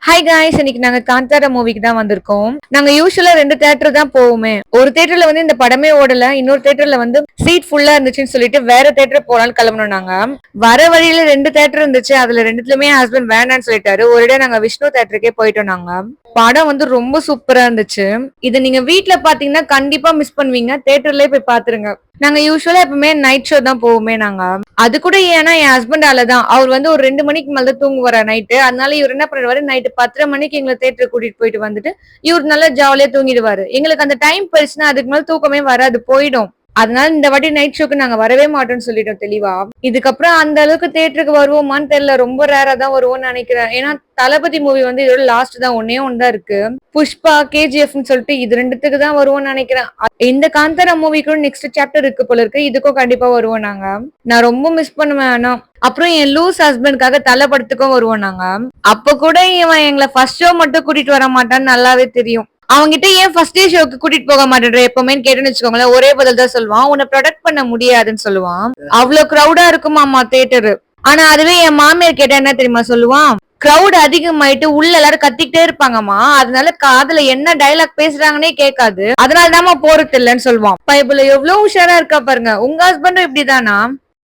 Hi guys, இன்னைக்கு நாங்க காந்தாரா மூவிக்கு தான் வந்திருக்கோம். நாங்க யூஸ்வலா 2 தியேட்டர் தான் போவோமே. ஒரு தியேட்டர்ல வந்து இந்த படமே ஓடல, இன்னொரு தியேட்டர்ல வந்து சீட் ஃபுல்லா இருந்துச்சுன்னு சொல்லிட்டு வேற தியேட்டர் போலான்னு கிளம்பணும். நாங்க வர வழியில 2 தியேட்டர் இருந்துச்சு, அதுல ரெண்டுத்துலயுமே ஹஸ்பண்ட் வேண்டான்னு சொல்லிட்டாரு. ஒரேடியா நாங்க விஷ்ணு தியேட்டருக்கே போயிட்டோம். நாங்க படம் வந்து ரொம்ப சூப்பரா இருந்துச்சு. இதை நீங்க வீட்ல பாத்தீங்கன்னா கண்டிப்பா மிஸ் பண்ணுவீங்க. தியேட்டர்லயே போய் பாத்துருங்க. நாங்க யூஸ்வலா எப்பவுமே நைட் ஷோ தான் போவோமே. நாங்க அது கூட ஏன்னா என் ஹஸ்பண்டால தான். அவர் வந்து ஒரு 2 மணிக்கு மேல தான் தூங்குவாரு நைட்டு. அதனால இவர் என்ன பண்ணுவாரு, நைட்டு 10:30 மணிக்கு எங்களை தேட்டருக்கு கூட்டிட்டு போயிட்டு வந்துட்டு இவர் நல்லா ஜாலியா தூங்கிடுவாரு. எங்களுக்கு அந்த டைம் போயிடுச்சுன்னா அதுக்கு மேல தூக்கமே வராது, போயிடும். அதனால இந்த வாட்டி நைட் ஷோக்கு நாங்க வரவே மாட்டோம்னு சொல்லிட்டோம் தெளிவா. இதுக்கப்புறம் அந்த அளவுக்கு தியேட்டருக்கு வருவோமான்னு தெரியல. ரொம்ப ரேரா தான் வருவோம்னு நினைக்கிறேன். ஏன்னா தளபதி மூவி வந்து இதோட லாஸ்ட் தான், ஒன்னே ஒன்னு இருக்கு. புஷ்பா, கேஜிஎஃப்னு சொல்லிட்டு இது ரெண்டுத்துக்கு தான் வருவோம்னு நினைக்கிறேன். இந்த காந்தாரா மூவிக்கு நெக்ஸ்ட் சாப்டர் இருக்கு போல இருக்கு. இதுக்கும் கண்டிப்பா வருவோம் நாங்க. நான் ரொம்ப மிஸ் பண்ணுவேன். ஆனா அப்புறம் என் லூஸ் ஹஸ்பண்ட்காக தல படத்துக்கும் வருவோம் நாங்க. அப்ப கூட இவன் எங்களை ஃபர்ஸ்ட் ஷோ மட்டும் கூட்டிட்டு வர மாட்டான்னு நல்லாவே தெரியும். அவங்கிட்ட ஏன் ஃபர்ஸ்ட் டே ஷோக்கு கூட்டிட்டு போக மாட்டேன்ற எப்பவுமே கேட்டுன்னு வச்சுக்கோங்களேன், ஒரே பதில் தான் சொல்லுவான், உன்னை ப்ரொடெக்ட் பண்ண முடியாதுன்னு சொல்லுவான். அவ்வளவு கிரௌடா இருக்குமாமா தியேட்டரு. ஆனா அதுவே என் மாமியார் கேட்டா என்ன தெரியுமா சொல்லுவான், கிரௌட் அதிகமாயிட்டு உள்ள எல்லாரும் கத்திக்கிட்டே இருப்பாங்கம்மா, அதனால காதுல என்ன டைலாக் பேசுறாங்கன்னே கேட்காது, அதனால தாமா போறது இல்லைன்னு சொல்லுவான். பைபிள் எவ்வளவு உஷாரா இருக்கா பாருங்க. உங்க ஹஸ்பண்டும் இப்படிதானா?